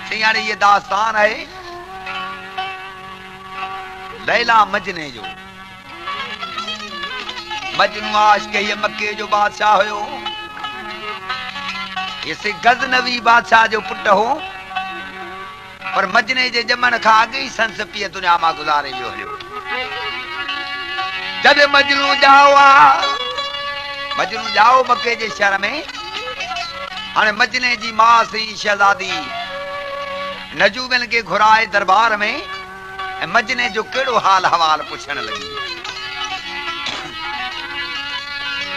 सियाने ये दास्तान है लैला मजने जो। मजनू आशिक़ ये मक्के जो बादशाह हो, इसे गज़नवी बादशाह जो पुट हो, पर मजने जे जमन खां अॻु ई संस पीअ दुनिया मां गुज़ारे वियो हलियो। जॾहिं मजनू जाओ मके जे शहर में। हाणे मजने जी मां सी शहज़ादी नजूबन के घुराए दरबार में, मजने जो केड़ो हाल हवाल पुछण लगी।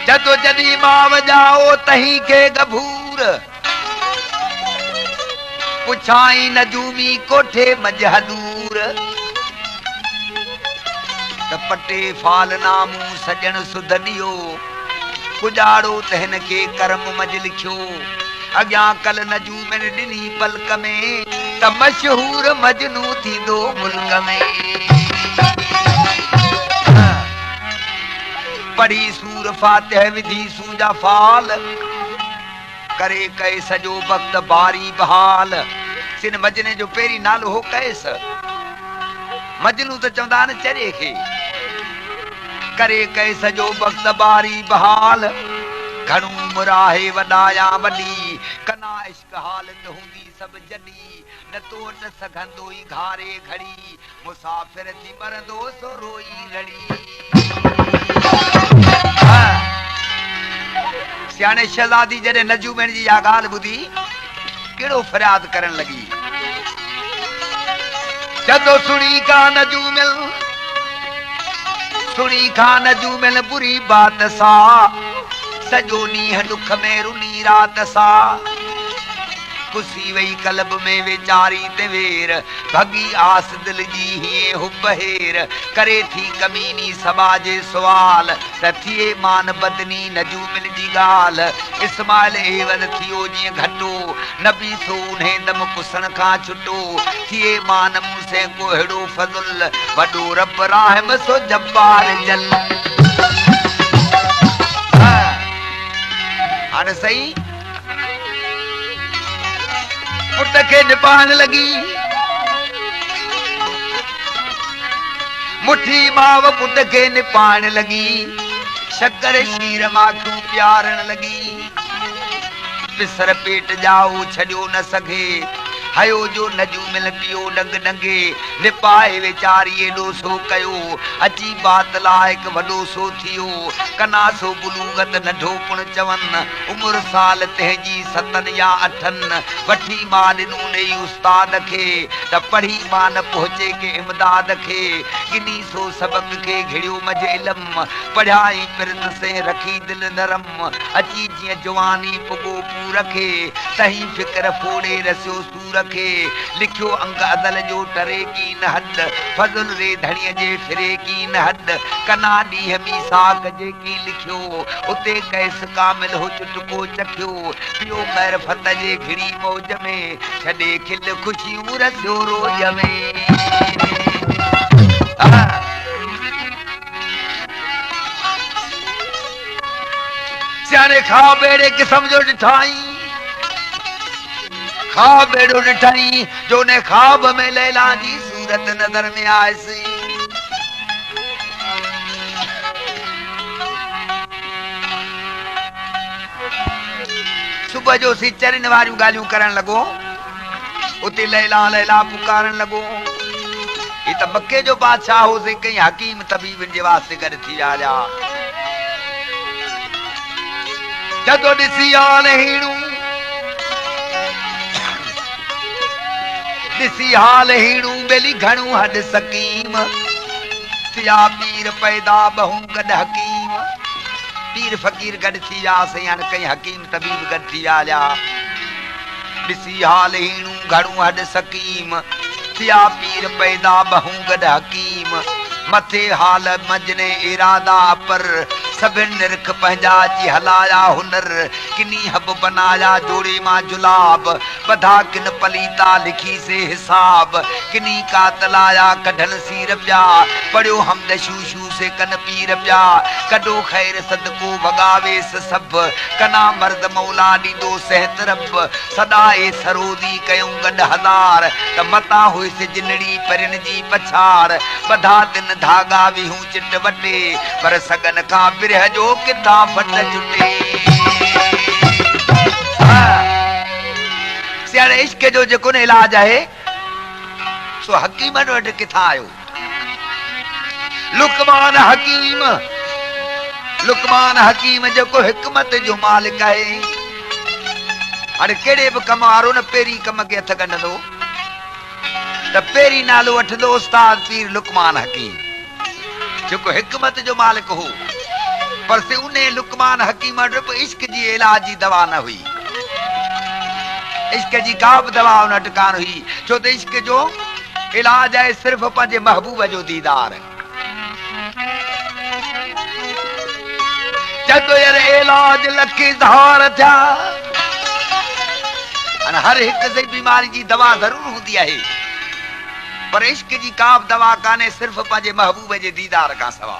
जदो जदी मां जाओ तही के गभूर, पुछाई नजूमी कोठे मजहदूर। पटे फाल नामू सजन सुधनियो, पुजाड़ो तहन के करम मज लिखियो। अग्यां कल नजूमन डिनी पलक में, त मशहूर मजनू थी दो मुल्क में। पढ़ी सूर फातिह विधि सूजा फाल, करे कहे सजो वक्त बारी बहाल। सिन मजने जो पेरी नालो हो कैस, मजनू तो चवंदा न चरे खे। करे कहे सजो वक्त बारी बहाल, घणू मुराहे वॾाया वॾी। कना इश्क हालत हूंदी सब जॾी, न तोट सघंदो ई घारे घड़ी। मुसाफ़िर थी मरंदो सो रोई रड़ी। सियाने शहज़ादी जॾहिं नजूमन जी इहा ॻाल्हि ॿुधी, केड़ो फरियाद करण लगी। जदो सुणी का नजूमन बुरी बात सा, सजो नींहं दुख में रुनी रात सा। कुसी वही कलब में वेचारी ते वेर, भगी आस दिल जी हिए हुब हेर। करे थी कमीनी समाजे सवाल, त थिए मान बदनी नजूमन जी गाल। इस्माइल एवल थियो जीअं घटो, नबी सो उन्हें दम कुसण खां छुटो। थिए मान मूंसे को हेड़ो फज़ुल, वॾो रब राहिम सो जब्बार जल। हाणे सही पुट के निपाण लगी। मुठी माव पुट के निपाण लगी, शक्कर शीर माखू प्यारण लगी। पिसर पेट जाओ छड़ियो न सघे, हयो जो नजूमन पियो डंग डंगे। निपाए वेचारी एडो सो कयो, अची बात लायक वडो सो थियो। कना सो बुलूगत नढो पुण चवन, उम्र साल तहजी 7 या 8। वठी मां ॾिनू ने उस्ताद खे, त पढ़ी मां न पहुचे के इमदाद खे। किनी सो सबक के घिड़ियो मज इल्म, पढ़ाई पिरत से रखी दिल नरम। अची जिया जवानी पुगो पूर खे, तही फिक्र फोड़े रसियो सूर खे। लिखियो अंग अदल जो टरे की न हद, फज़ल रे धणीअ जे फिरे की न हद। कना ॾींहं मीसाक जे की लिखियो, उते कैस कामिल हो चुटको चखियो। पियो मैरफत जे घिड़ी मौज में, छॾे खिल ख़ुशियूं रसियो रोज में। सियाने खा बेड़े क़िस्म जो ॾिठाई, ख्वाब एड़ो ॾिठई जो ने ख्वाब में लैला जी सूरत नज़र में आयसी। सुबह जो सी चरन वारियूं ॻाल्हियूं करण लॻो, उते लैला लैला पुकारन लॻो। ही त मके जो बादशाह होसीं, कई हकीम तबीबन जे वास्ते गॾु थी विया। जदो ॾिसी आन हीणू, ॾिसी हाल हीणू बेली घणू हद सकीम। थिया पीर पैदा बहु गॾ हकीम। पीर फ़कीर गॾु थी वियासीं, हाणे कई हकीम तबीब गॾु थी विया। ॾिसी हाल हीणू घणू हद सकीम। थिया पीर पैदा बहु गॾ हकीम। मथे हाल मजने इरादा पर, सभिन निरख पंहिंजा जी हलाया हुनर किनी हब बनाया जोड़े मां जुलाब बधा किन पलीता लिखी से हिसाब किनी का तलाया कढन सीर प्या पढ़ियो हमद शू से कन पीर प्या कॾो खैर सदको भगावे सब कना मर्द मौला ॾींदो सहत रब सदाए सरोदी कयूं गॾ हज़ार त मता हुइस जिनड़ी परिन जी पछाड़ बधा दिन धागा विहूं चिट वटे पर सगन खां बिरह जो किथां फट जुटे सियाणे इश्क जो जेको न इलाज आहे सो हकीम वटि किथां आयो लुकमान हकीम जेको हिकमत जो मालिक आहे हाणे कहिड़े बि कम वारो न पहिरीं कम खे हथ कढंदो त पहिरीं नालो वठंदो उस्ताद पीर लुकमान हकीम जेको हिकमत जो मालिक हो पर से उन लुकमान हकीम वटि इश्क जी इलाज जी दवा न हुई इश्क जी का बि दवा उन वटि कान हुई छो त इश्क जो इलाज आहे सिर्फ़ पंहिंजे महबूब जो दीदार जदो यार इलाज लखी धार थिया हर एक से बीमारी जी दवा जरूर होती है पर इश्क जी का दवा काने सिर्फ पंहिंजे महबूब जे दीदार का सवा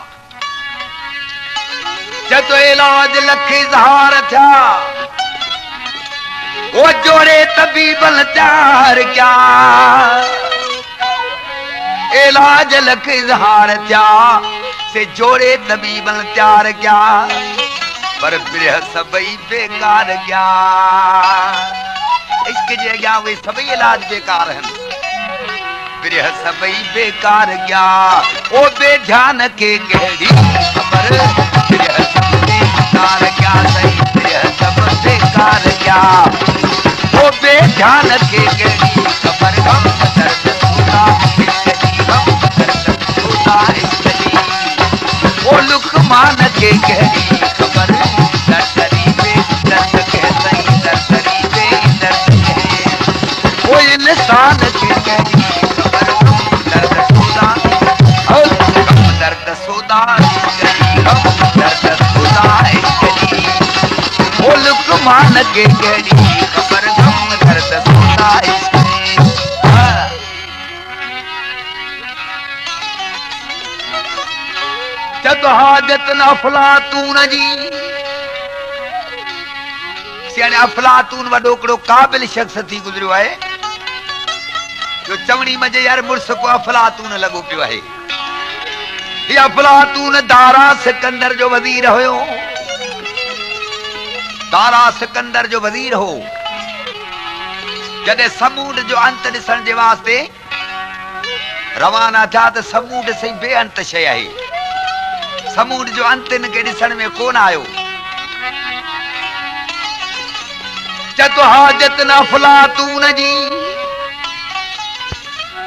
जदो इलाज लखी धार थिया वो जोड़े तबीबन त्यार क्या इलाज लख इजहार क्या से जोड़े तबीबन त्यार क्या पर बिरह सबई बेकार क्या इसके जगह वे सभी इलाज बेकार हैं बिरह सबई बेकार क्या ओ बेध्यान के गहरी खबर बिरह सब बेकार क्या सही बिरह सब बेकार क्या ओ बेध्यान के गहरी खबर गम दर्द सुना इसकी गम दर्द सुना इसकी ओ लुकमान के गहरी खबर दर्दरी पे दर्द के सही दर्दरी पे दर्द के ओ इंसान के गहरी खबर गम दर्द सुना और गम दर्द सुना इसकी गम दर्द सुना इसकी ओ लुकमान के गहरी खबर गम दर्द सुना इसकी जद हाजत न अफलातून जी सियाने अफलातून वडो कड़ो काबिल शख्स थी गुजरियो है जो चवणी मजे यार मुर्स को अफलातून लगो पियो है ये अफलातून दारा सिकंदर जो वजीर होयो दारा सिकंदर जो वजीर हो जदे समूड जो अंत दिसण जे वास्ते रवाना था तो समूड से बेअंत शय है समूड जो अंत इनके दिसण में कोन आयो जतो हाजत न अफलातून जी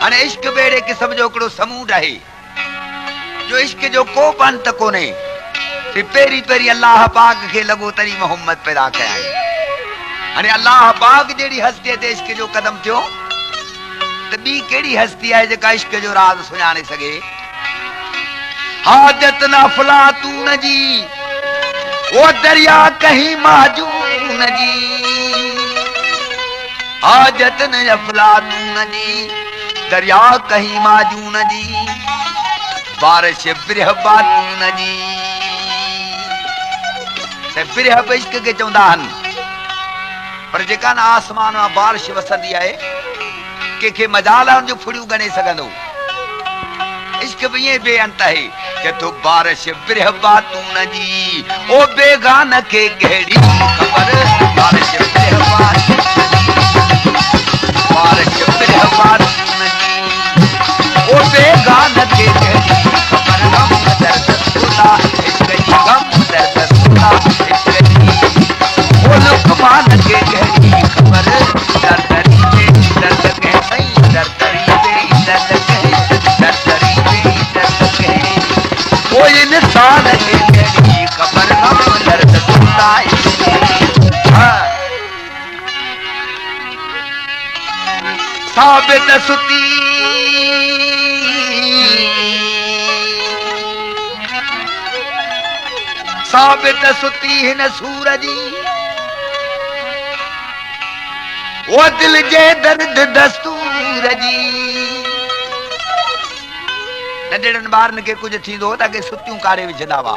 हाणे इश्क बेड़े किस्म जो हिकिड़ो समूड आहे जो इश्क जो को बि अंत कोन्हे पहिरीं पहिरीं अल्लाह पाक खे लॻो तॾहिं मोहम्मद पैदा कया आहिनि हाणे अल्लाह पाक जहिड़ी हस्तीअ ते इश्क जो कदम थियो त ॿी कहिड़ी हस्ती आहे जेका इश्क जो राज़ सुञाणे सघे हाजत न अफलातून जी वो दरिया कहीं माजून जी हाजत न अफलातून जी दरिया कहीं माजून जी बारिश बिरह बातून जी से बिरह इश्क के चवंदा आहिनि पर जेका न आसमान मां बारिश वसंदी आहे कंहिंखे मजाल आहे उनजो फुड़ियूं गणे सघंदो इश्क भी ये बेअंत है कि तो बारिश बिरह बातून जी ओ बेगान के गहरी खबर बारिश बिरह बातून जी ओ बेगान के गहरी खबर गम दर्द सुना इसकी गम दर्द सुना इसकी ओ लुकमान के गहरी खबर दर्दरी पे दर्द के सही दर्दरी पे दर्द के दर्दरी वो इंसान के गहरी खबर गम दर्द सुना साबित सुती साबित सुती हिन सूर जी वो दिल जे दर्द दस्तूर जी नंढड़नि ॿारनि खे कुझु थींदो त के सुतियूं काढ़े विझंदा हुआ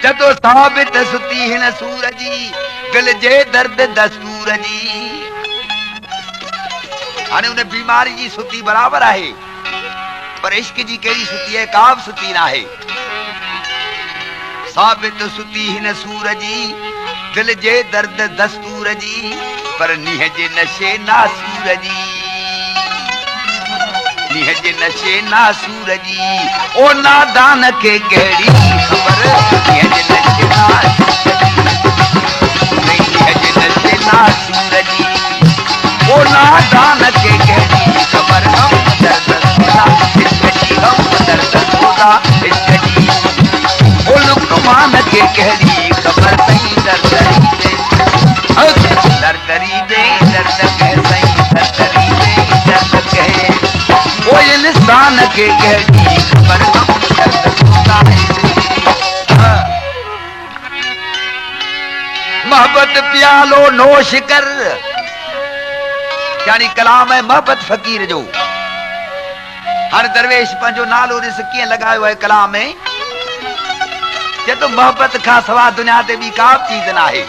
जदो साबित सुती हिन सूर जी दिल जे दर्द दस्तूर जी हाणे उन बीमारी जी सुती बराबर आहे पर इश्क जी कहिड़ी सुती आहे का बि सुती न आहे साबित सुती हिन सूर जी दिल जे दर्द दस्तूर जी पर नीह जे नशे नासूर जी नीह जे नशे नासूर जी ओ नादान खे कहिड़ी ख़बर नीह जे नशे नासूर जी नीह जे नशे नासूर जी ओ नादान खे कहिड़ी ख़बर हम दर्द खुदा इश्क जी हम दर्द खुदा इश्क जी ओ लुकमान खे कहिड़ी ख़बर सही दर्दरी दे दर्द कह सही दर्दरी दे दर्द कह ओ इंसान के कहिड़ी ख़बर हम दर्द खुदा मोहब्बत प्यालो नोश कर यानी कलाम है मोहब्बत फकीर जो हर दरवेश पंहिंजो नालो ॾिस कीअं लॻायो आहे कलाम में जे तो मोहब्बत खां सवा दुनिया ते ॿी का बि चीज़ न आहे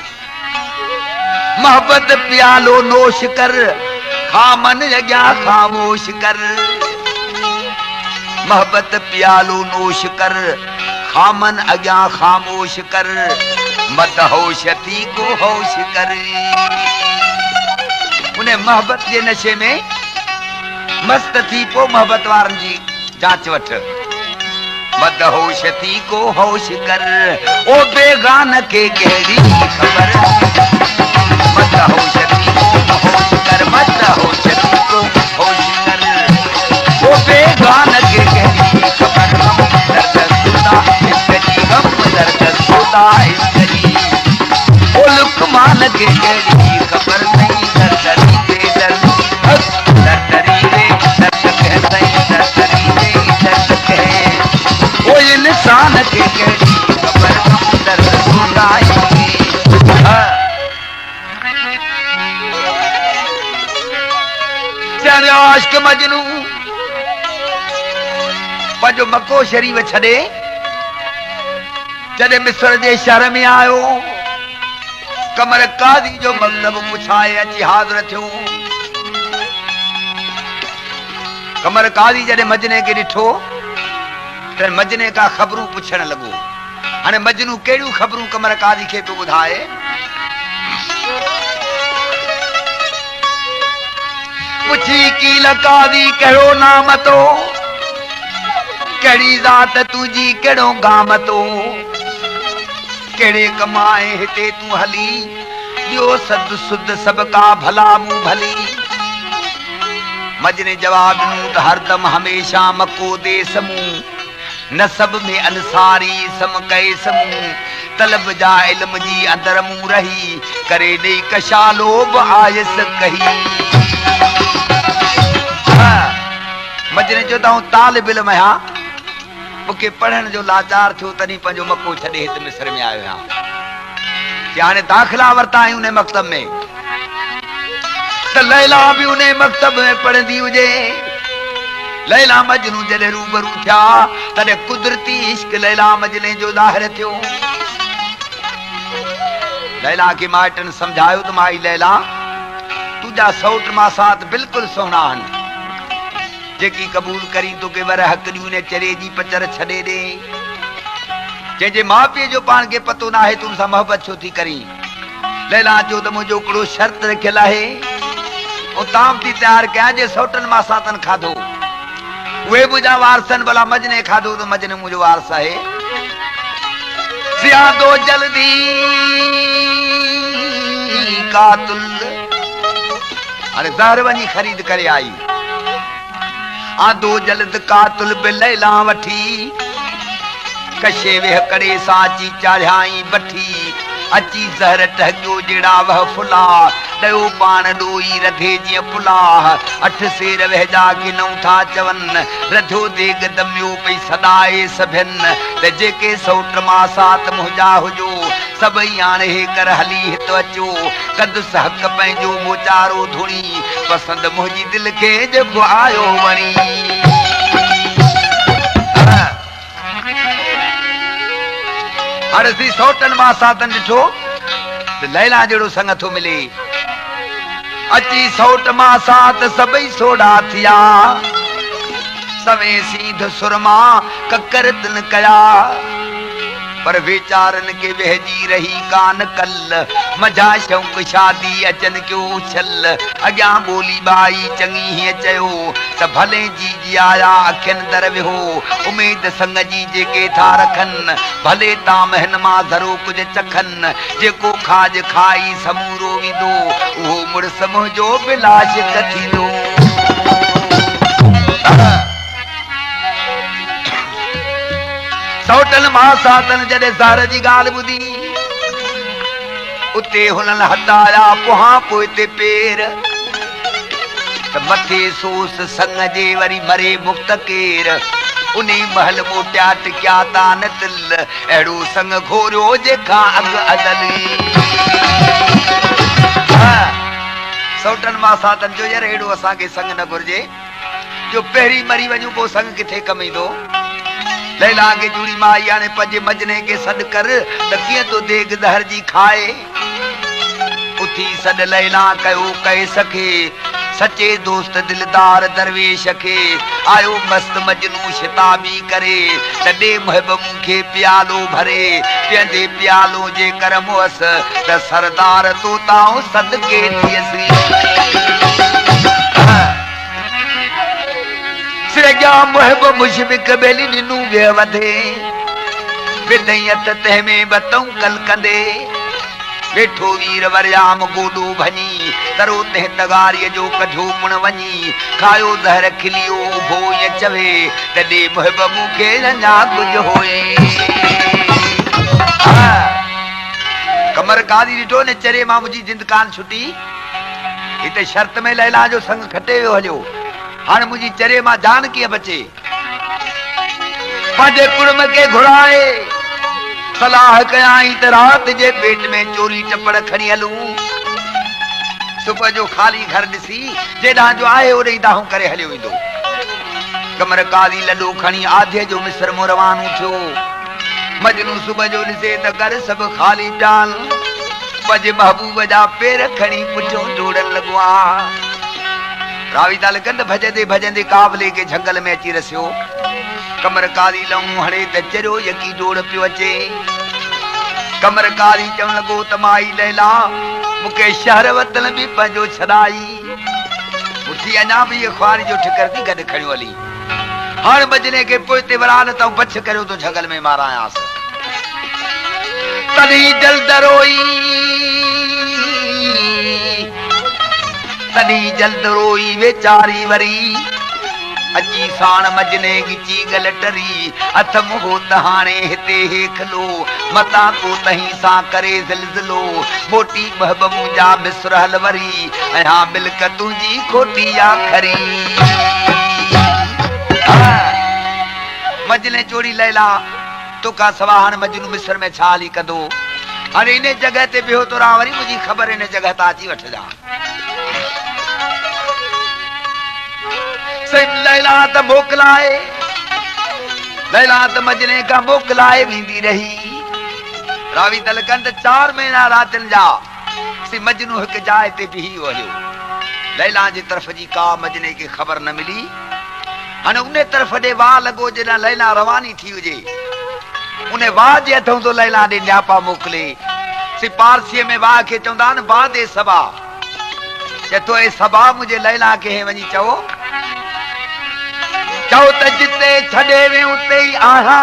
मोहब्बत प्यालो नोश कर खामन अॻियां ख़ामोश कर मोहब्बत प्यालो नोश कर खामन अॻियां ख़ामोश कर मदहोश थी को होश कर उन मोहब्बत जे नशे में मस्त थी पो मोहब्बत वारनि जी जांच वठ मदहोश थी को होश कर ओ बेगान के कहिड़ी ख़बर मदहोश थी को होश कर मदहोश थी को होश कर ओ बेगान के कहिड़ी ख़बर हम दर्द खुदा इश्क जी हम दर्द खुदा इश्क जी ओ लुकमान के कहिड़ी ख़बर नहीं दर्दरी दे दर्द दर्दरी दे दर्द कह सही दर्दरी दे दर्द कह ओ इंसान के कहिड़ी ख़बर हम दर्द खुदा आशिक मजनू पंहिंजो मक्को शरीफ छॾे जॾहिं मिस्र जे शहर में आयो कमर कादी जो मकतब पुछाए अची हाज़िर थियो कमर कादी जॾहिं मजने खे ॾिठो त मजने खां ख़बरूं पुछण लॻो हाणे मजनू कहिड़ियूं ख़बरूं कमर कादी खे पियो ॿुधाए पुछी की लकादी कहिड़ो नाम तो कहिड़ी ज़ात तुंहिंजी कहिड़ो गाम तो कहिड़े कमाए हिते तूं हली ॿियो सद सुद सभ का भला मूं भली मजने जवाब ॾिनो त हरदम हमेशा मको दे समूं नसब में अंसारी सम कई समूं तलब जा इल्म जी अंदर मूं रही करे ॾेई कशालो बि आयस कही मजने जो त तालिब इल्म आहियां मूंखे पढ़ण जो लाचार थियो तॾहिं पंहिंजो मको छॾे हिते मिस्र में आयो आहियां कि हाणे दाख़िला वरिता आहियूं उन मकतब में त लैला भी उन मकतब में पढ़ंदी हुजे लैला मजनू जॾहिं रूबरू थिया तॾहिं कुदरती इश्क लैला मजने जो ज़ाहिर थियो लैला खे माइटनि सम्झायो त माई लैला तुंहिंजा सौट मां साथ बिल्कुलु सुहिणा आहिनि जेकी कबूल करी तोखे वर हक़ ॾियूं ने चरे जी पचर छॾे ॾे जंहिंजे माउ पीउ जो पाण खे पतो न आहे तूं सां मोहबत छो थी करी लैला चयो त मुंहिंजो हिकिड़ो शर्त रखियल आहे ऐं ताम थी तयारु कयां जे सौटनि मां सातनि खाधो उहे मुंहिंजा वारसनि भला मजने खाधो त मजने मुंहिंजो वारस आहे सियादो जल्दी कातुल हाणे ज़हर वञी ख़रीद करे आई आदो जल्द कातुल बि लैला वठी कशे वेह करे साची चाढ़ियाई बठी अची ज़हर टहकियो जड़ा वह फुला दयो पान डोई रधे जी पुला 8 सेर वहजा के नौ था चवन रधो देग दमियो पई सदाए सभन त जेके सौट मा सात मुजा हुजो सबई आणे कर हली हित अचो कद सहक पंहिंजो मोचारो धुणी पसंद मुंहिंजी दिल खे जेको आयो वणी हाणे सौटन मा सातन ॾिठो लैला जहिड़ो संग थो मिले अची सौट मा सात सबई सोड़ा थिया सवे सीध सुरमा ककर तिन कया पर वेचारन के वहजी रही कान कल मजा शौक शादी अचन क्यों छल अग्या बोली बाई चंगी ही चयो त भले जी जी आया अखिन दर विहो उम्मीद संग जी जेके था रखन भले ता महन मा धरो कुछ चखन जेको खाज खाई समूरो विदो वो मुड़ समझो बिलाश कथी दो सौटन मा सातन जॾहिं ज़हर जी ॻाल्हि ॿुधी उते हुननि हटाया पोहा पोइ ते पेर त मथे सोस संग जे वरी मरे मुक्त केर उन महल मोटिया टिकिया तान तिल अहिड़ो संग घोरियो जेका अॻ अदली सौटन मा सातन जो यार अहिड़ो असांखे संग न घुरिजे जो पहिरीं मरी वञूं पोइ संग किथे कम ईंदो लैला के जुड़ी माई आने पंजे मजने के सद कर त कीअं तो देग ज़हर जी खाए उथी सद लैला कयो कहे सके सच्चे दोस्त दिलदार दरवेश के आयो मस्त मजनू शिताबी करे तडे महबूब के प्यालो भरे पियंदे प्यालो जे कर मोस त सरदार तोताओ सदके थियसी सिरगा मुहब मुशबिक बेली दिनू वे वधे विदयत तह में बतऊ कल कंदे वेठो वीर वरयाम गोडो भनी तरो तह तगारी जो कढो पुण वनी खायो ज़हर खिलियो भोय चवे तडे मुहब मुखे रंजा कुछ होए कमर कादी ॾिठो न चरे मां मुंहिंजी जिंदकान छुटी हिते शर्त में लैला जो संग खटे वियो हलियो हाणे मुंहिंजी चरे मां जान कीअं बचे पंहिंजे कुड़म के घुराए सलाह कयाई त रात जे पेट में चोरी टपड़ खणी हलूं सुबह जो खाली घर ॾिसी जेॾां जो आहे ओॾे ई दाहूं करे हलियो ईंदो कमर कादी लॾो खणी आधे जो मिस्र मो रवानो थियो मजनू सुबह जो ॾिसे त घर सभु खाली टाल पंहिंजे महबूब जा पेर खणी पुठियों डोड़न लॻो आहे रावी ताल कंद भजंदे भजंदे काबले के जंगल में अची रसियो कमर काली लऊं हणे त चरियो यकी डोड़ पियो अचे कमर काली चवण लॻो त माई लैला मूंखे शहर वतन बि पंहिंजो छॾाई उथी अञा बि इहा ख्वारी जो ठिकर थी गॾु खणियो हली हाणे बजने के पोइ ते वरान त बछ करियो तो जंगल में मारायास तॾहिं जल्द रोई वेचारी वरी अची साण मजने गिची गल टरी अथ मुहो त हाणे हिते हेखलो मता को तहीं सां करे ज़िलज़िलो मोटी महब मुंहिंजा बिसर हल वरी अञा मिल्क तुंहिंजी खोटी आखरी मजने चोरी लैला तोखा सवा हाणे मजनू मिस्र में छा हली कंदो हाणे इन जगह ते बिहो तो रहा वरी मुंहिंजी ख़बर इन जगह तां अची वठजा लैला त मोकलाए लैला त मजने का मोकलाए वेंदी रही रावी तलकंद 4 महीना रातन जा सी मजनू हिक जाइ ते बिही वयो लैला जी तरफ जी का मजने के खबर न मिली हाणे उन तरफ दे वाह लगो जेना लैला रवानी थी हुजे उन वाह जे हथों तो लैला दे न्यापा मोकले सी पारसी में वाह के चवंदा न वाह दे सबा चतो ए सबा मुझे लैला के वनी चओ चओ त जिते छड़े वे उते ही आहा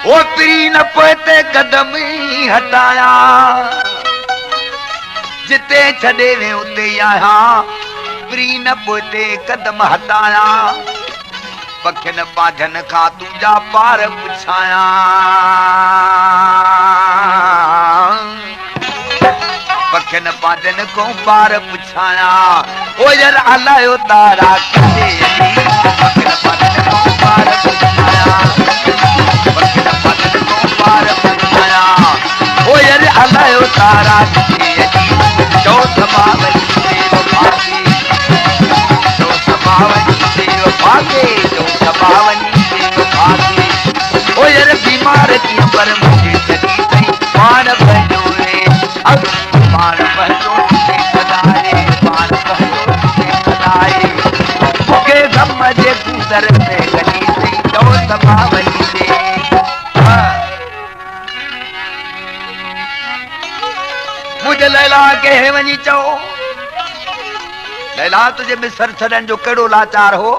ओ परी न पोते कदम ही हटाया जिते छड़े वे उते ही आहा परी न पोते कदम हटाया पखिन पाझन खां तुंहिंजा पार पुछाया पखिन पाझन को पार पुछाया ओ यार अलायो तारा किथे पखिन पाझन को पार पुछाया पखिन पाझन को पार पुछाया ओ यार अलायो तारा किथे जो समावनी देव भागे जो समावनी देव भागे जो समावनी देव भागे ओ यार बीमार की पर मुझे चली गई मान भजो रे अब मान भजो से सदाए मान भजो से सदाए मुझे गम जे गुजर से गली से जो समावनी दे मुझे लैला के वनी चो लैला तुझे मिसर छड़न जो केड़ो लाचार हो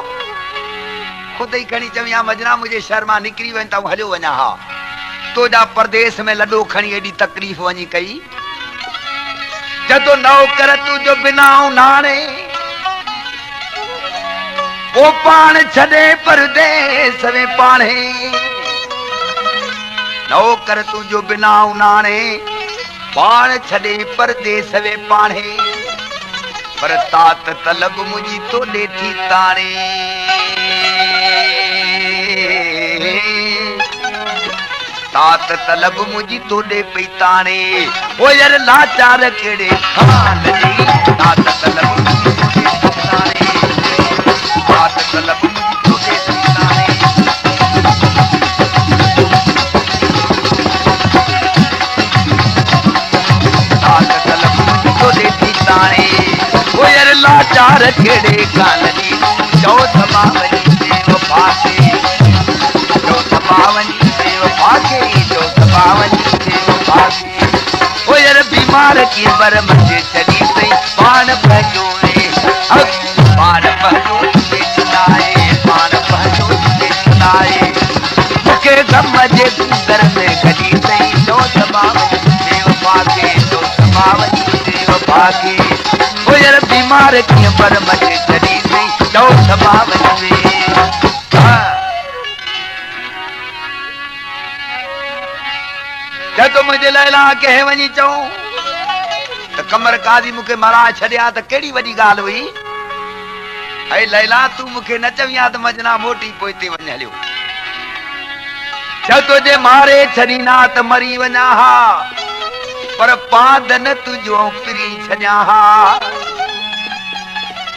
खुद ही खणी चविया मजना मुझे शर्मा निकरी वन ता हलियो वना हा तो जा परदेश में लडो खणी एडी तकलीफ वनी कई जदो नौकर तू जो बिना नाणे वो पान छड़े परदेस में पाणे नौकर तू जो बिना नाणे पान छड़े परदेस में पाणे पर तात तलब मुझी तो लेठी ताणे तात तलब मुझी तो ले पई ताणे ओ यार लाचार केड़े खान जी तात तलब मुझी तो ले ताणे तात तलब मुझी तो ले ताणे तात तलब मुझी तो ले ताणे ओ यार लाचार केड़े खान जी जो समावनी देव भागे जो समावनी देव भागे जो समावनी देव भागे ओ यार बीमार की बर मुझे चली गई पान भजो रे अब पान भजो से सुनाए पान भजो से सुनाए मुझे गम जे गुजर में गली गई जो समावनी देव भागे जो समावनी देव भागे ओ यार बीमार की बर मुझे चली गई जो समावनी जब मुझे लैला कहे वनी चो तो कमर काजी मुके मरा छड़िया तो केड़ी वडी गाल हुई ऐ लैला तू मुके न चविया तो मजना मोटी पोइते वन हलियो जब तुझे मारे छड़ीना तो मरी वना हा पर पादन तुझो पिरी छड़िया हा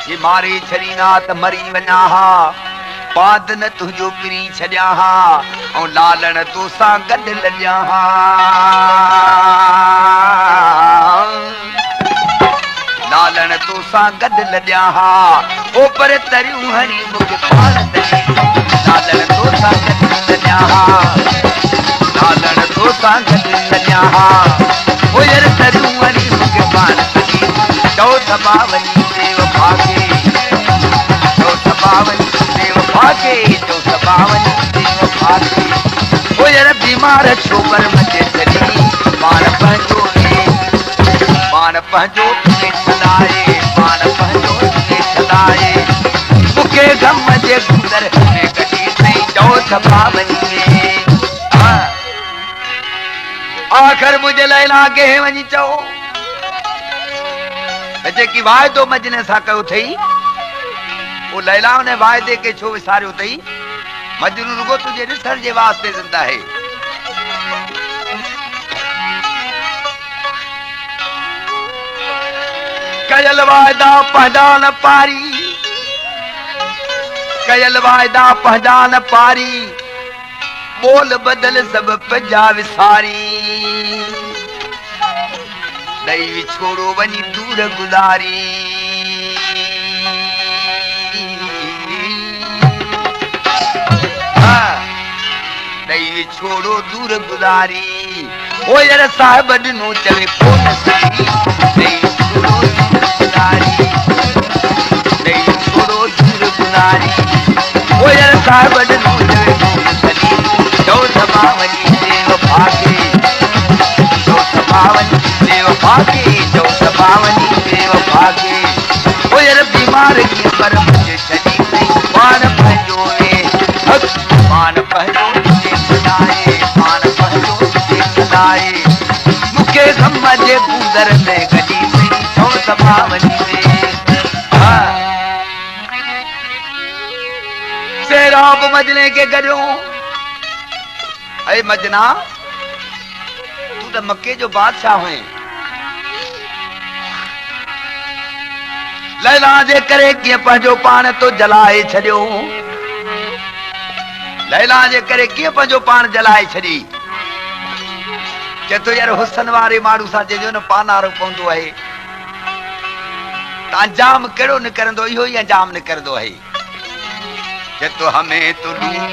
ये मारे छड़ीना तो मरी वना हा पादन तुझो पिरी छड़िया हा और लालण तो सा गड लजा हा लालण तो सा गड लजा हा ओ पर तरियूं हरी मुझे पान तरी लालण तो सा गड लजा हा लालण तो सा गड लजा हा ओ यार तरियूं हरी मुझे पान तरी जो समावनी देव भागे जो समावनी देव भागे जो समावनी देव भागे ओ यार बीमार छोकर मचे चली पान पहजो रे पान पहजो तुझे सदाए पान पहजो तुझे सदाए मुके गम जे गुजर में गली से जो समावनी आखिर मुझे लैला के वनी चो जेकी वायदो मजने सा कयो थई वो लैला ने वायदे के छो विसारियो थई मजनू रुगो तुझे निसर जे वास्ते जिंदा है कयल वायदा पहचान पारी कयल वायदा पहचान पारी बोल बदल सब पजा विसारी दई छोड़ो वनी दूर गुजारी दई छोड़ो दूर गुजारी ओ यार साहब नो चले फोन सही दई छोड़ो दूर गुजारी दई छोड़ो दूर गुजारी ओ यार साहब नो चले फोन सही जो समावनी देव भागे जो समावनी देव भागे जो समावनी देव भागे ओ यार बीमार की पर मुझे चली गई पान भजो रे मजे कूदर में गली में छो सभावनी में सेराब मजने के गजो अरे मजना तू तो मक्के जो बादशाह हुए लैला जे करे कीअं पंहिंजो पाण तो जलाए छॾियो लैला जे करे कीअं पंहिंजो पाण जलाए छॾी चए थो यार हुसन वारे माण्हू सां जंहिंजो न पानारो पवंदो आहे त अंजाम कहिड़ो निकिरंदो इहो ई अंजाम निकिरंदो आहे चए थो हमें तो